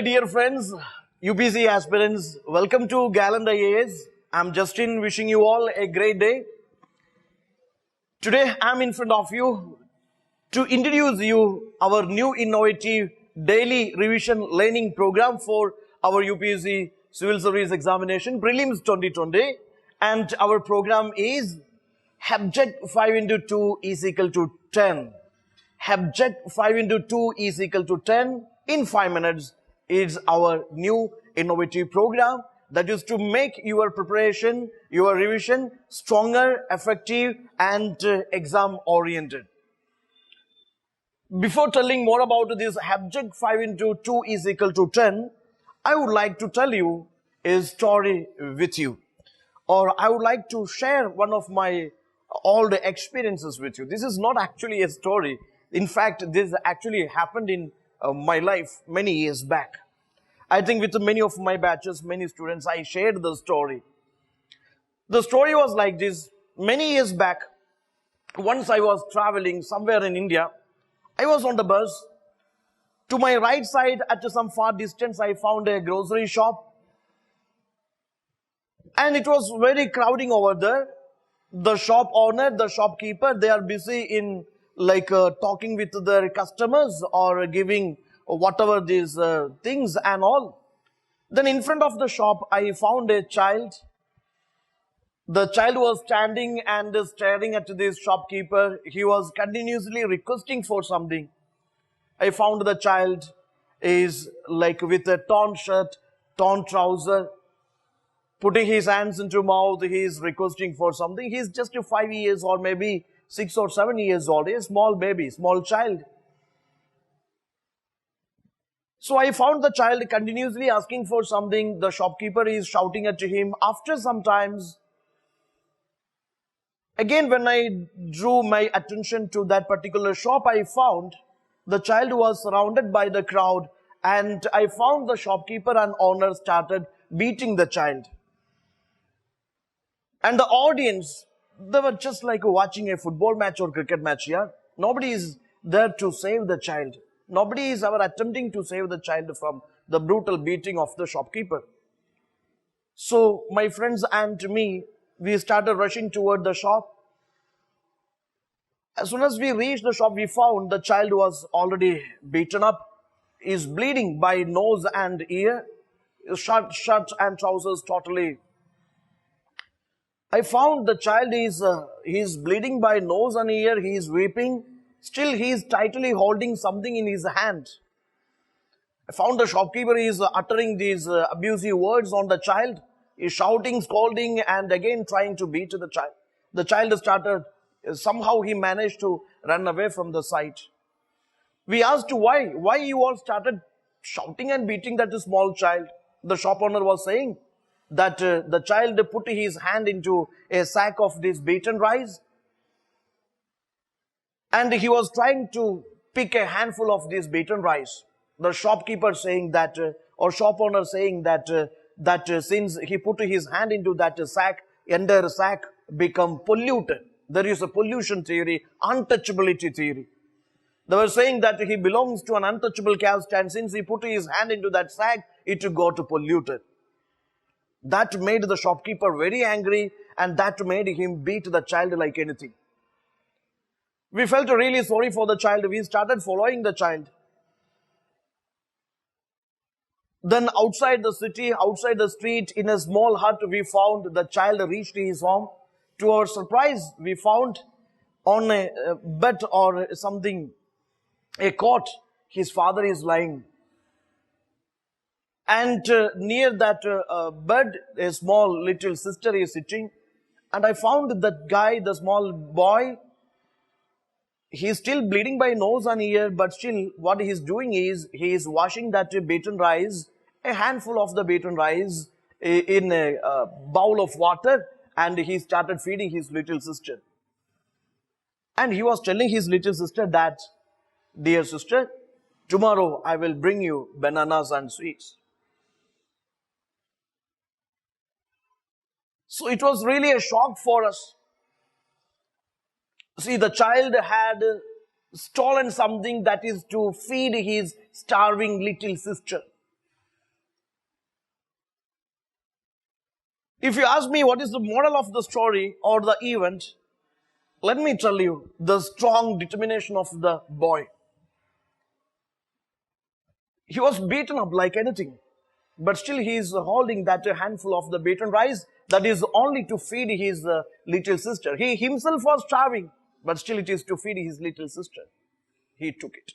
dear friends, UPSC aspirants, welcome to Gallant IAS. I'm Justin, wishing you all a great day. Today, I'm in front of you to introduce you our new innovative daily revision learning program for our UPSC Civil Service Examination Prelims 2020. And our program is HEPGEC 5 into 2 is equal to 10. HEPGEC 5 into 2 is equal to 10 in 5 minutes is our new innovative program that is to make your preparation, your revision stronger, effective and exam oriented. Before telling more about this HEPGEC 5 into 2 is equal to 10, I would like to tell you a story with you. Or I would like to share one of my all the experiences with you. This is not actually a story. In fact, this actually happened in my life many years back. I think with many of my batches, many students, I shared the story. The story was like this. Many years back, once I was traveling somewhere in India, I was on the bus. To my right side, at some far distance, I found a grocery shop. And it was very crowding over there. The shop owner, the shopkeeper, they are busy in talking with their customers or giving whatever these things and all. Then in front of the shop, I found a child. The child was standing and staring at this shopkeeper. He was continuously requesting for something. I found the child is with a torn shirt, torn trouser, putting his hands into mouth. He is requesting for something. He is just 5 years or maybe 6 or 7 years old, a small baby, small child. So I found the child continuously asking for something. The shopkeeper is shouting at him. After some times, again when I drew my attention to that particular shop, I found the child was surrounded by the crowd and I found the shopkeeper and owner started beating the child. And the audience, they were just like watching a football match or cricket match here. Nobody is there to save the child. Nobody is ever attempting to save the child from the brutal beating of the shopkeeper. So my friends and me, we started rushing toward the shop. As soon as we reached the shop, we found the child was already beaten up. Is bleeding by nose and ear. Shirt and trousers totally. I found the child is bleeding by nose and ear. He is weeping. Still, he is tightly holding something in his hand. I found the shopkeeper is uttering these abusive words on the child. He is shouting, scolding, and again trying to beat the child. The child started, somehow he managed to run away from the sight. We asked why you all started shouting and beating that small child. The shop owner was saying that the child put his hand into a sack of this beaten rice and he was trying to pick a handful of this beaten rice. The shopkeeper saying that, or shop owner saying that, since he put his hand into that sack, entire sack become polluted. There is a pollution theory, untouchability theory. They were saying that he belongs to an untouchable caste and since he put his hand into that sack, it got polluted. That made the shopkeeper very angry and that made him beat the child like anything. We felt really sorry for the child. We started following the child. Then outside the city, outside the street, in a small hut, we found the child reached his home. To our surprise, we found on a bed or something, a cot, his father is lying. And near that bed, a small little sister is sitting. And I found that guy, the small boy, he's still bleeding by nose and ear, but still what he's doing is, he is washing that beaten rice, a handful of the beaten rice in a bowl of water, and he started feeding his little sister. And he was telling his little sister that, dear sister, tomorrow I will bring you bananas and sweets. So it was really a shock for us. See, the child had stolen something that is to feed his starving little sister. If you ask me what is the moral of the story or the event, let me tell you the strong determination of the boy. He was beaten up like anything, but still he is holding that handful of the beaten rice that is only to feed his little sister. He himself was starving, but still it is to feed his little sister. He took it.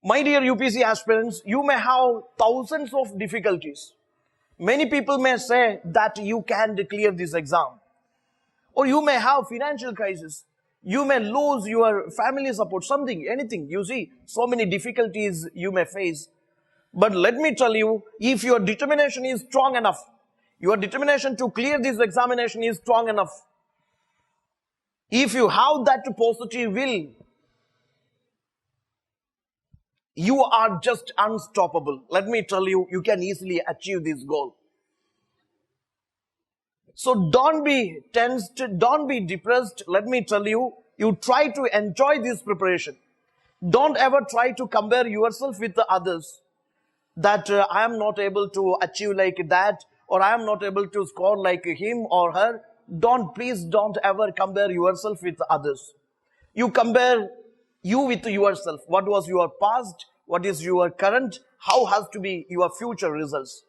My dear UPSC aspirants, you may have thousands of difficulties. Many people may say that you can't clear this exam. Or you may have financial crisis. You may lose your family support, something, anything. You see, so many difficulties you may face. But let me tell you, if your determination is strong enough, your determination to clear this examination is strong enough, if you have that positive will, you are just unstoppable. Let me tell you, you can easily achieve this goal. So don't be tensed, don't be depressed. Let me tell you, you try to enjoy this preparation. Don't ever try to compare yourself with the others. That I am not able to achieve like that, or I am not able to score like him or her. Please don't ever compare yourself with others. You compare you with yourself. What was your past? What is your current? How has to be your future results?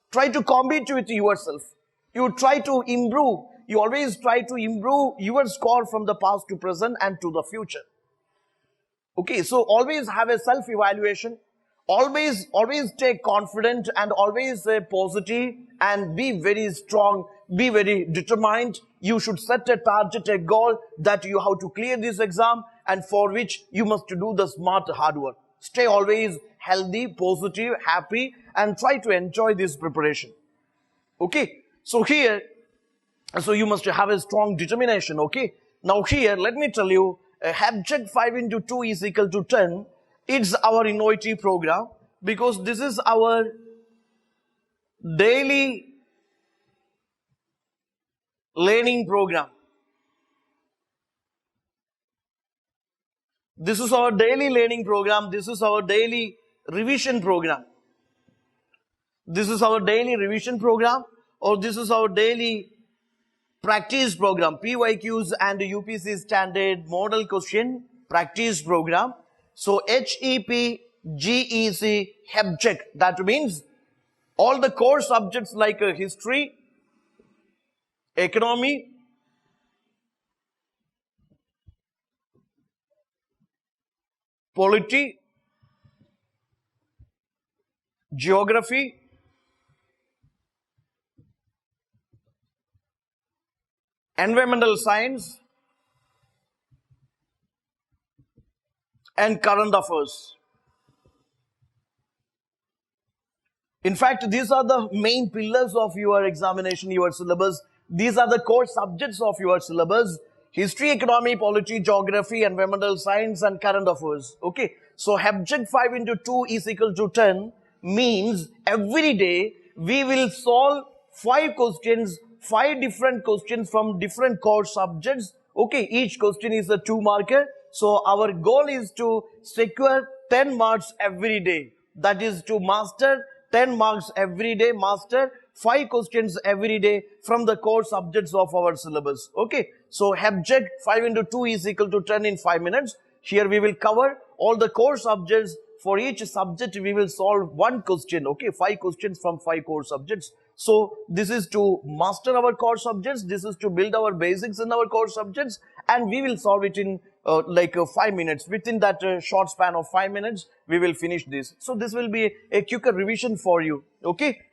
Try to compete with yourself. You try to improve. You always try to improve your score from the past to present and to the future. Okay, so always have a self-evaluation. Always stay confident and always positive and be very strong, be very determined. You should set a target, a goal that you have to clear this exam and for which you must do the smart hard work. Stay always healthy, positive, happy and try to enjoy this preparation. Okay, so here, so you must have a strong determination, okay. Now here, let me tell you, HEPGEC 5 into 2 is equal to 10. It's our innovative program because this is our daily learning program. This is our daily learning program. This is our daily revision program. This is our daily revision program, or this is our daily practice program, PYQs and UPSC standard model question practice program. So HEPGEC, HEPGEC, that means all the core subjects like history, economy, polity, geography, environmental science, and current affairs. In fact, these are the main pillars of your examination, your syllabus. These are the core subjects of your syllabus. History, economy, polity, geography, environmental science, and current affairs. Okay. So, HEPGEC 5 into 2 is equal to 10 means every day we will solve 5 questions, 5 different questions from different core subjects. Okay. Each question is a 2-marker. So, our goal is to secure 10 marks every day. That is to master 10 marks every day, master 5 questions every day from the core subjects of our syllabus. Okay. So, HEPGEC 5 into 2 is equal to 10 in 5 minutes. Here we will cover all the core subjects. For each subject, we will solve 1 question. Okay. 5 questions from 5 core subjects. So, this is to master our core subjects. This is to build our basics in our core subjects. And we will solve it in 5 minutes. Within that short span of 5 minutes, we will finish this. So, this will be a quicker revision for you. Okay.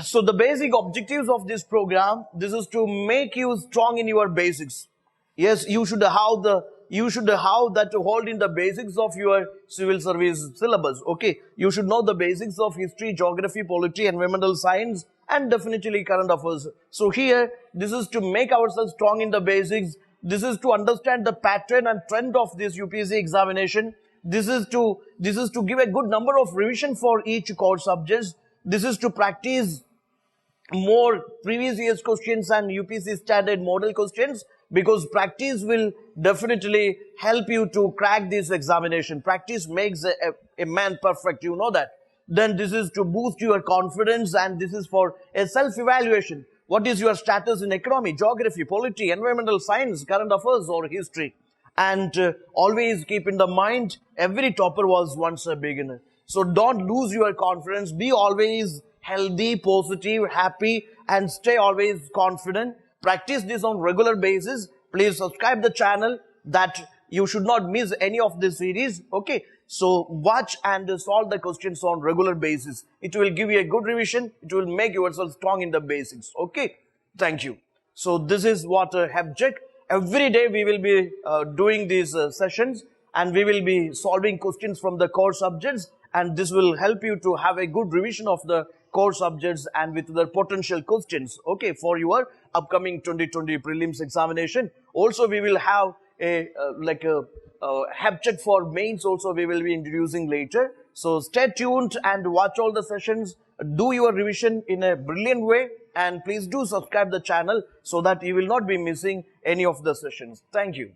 So, the basic objectives of this program, this is to make you strong in your basics. Yes, you should have that to hold in the basics of your civil service syllabus. Okay. You should know the basics of history, geography, polity, environmental science, and definitely current affairs. So here, this is to make ourselves strong in the basics. This is to understand the pattern and trend of this UPSC examination. This is to give a good number of revision for each core subjects. This is to practice more previous year's questions and UPSC standard model questions, because practice will definitely help you to crack this examination. Practice makes a man perfect. You know that. Then this is to boost your confidence, and this is for a self-evaluation. What is your status in economy, geography, polity, environmental science, current affairs, or history? And always keep in the mind, every topper was once a beginner. So don't lose your confidence. Be always healthy, positive, happy, and stay always confident. Practice this on regular basis. Please subscribe the channel that you should not miss any of this series. Okay. So watch and solve the questions on regular basis. It will give you a good revision. It will make yourself strong in the basics. Okay. Thank you. So this is what HEPGEC. Every day we will be doing these sessions, and we will be solving questions from the core subjects, and this will help you to have a good revision of the core subjects and with the potential questions, okay, for your upcoming 2020 prelims examination. Also, we will have a HEPGEC for mains also we will be introducing later. So stay tuned and watch all the sessions. Do your revision in a brilliant way, and please do subscribe the channel so that you will not be missing any of the sessions. Thank you.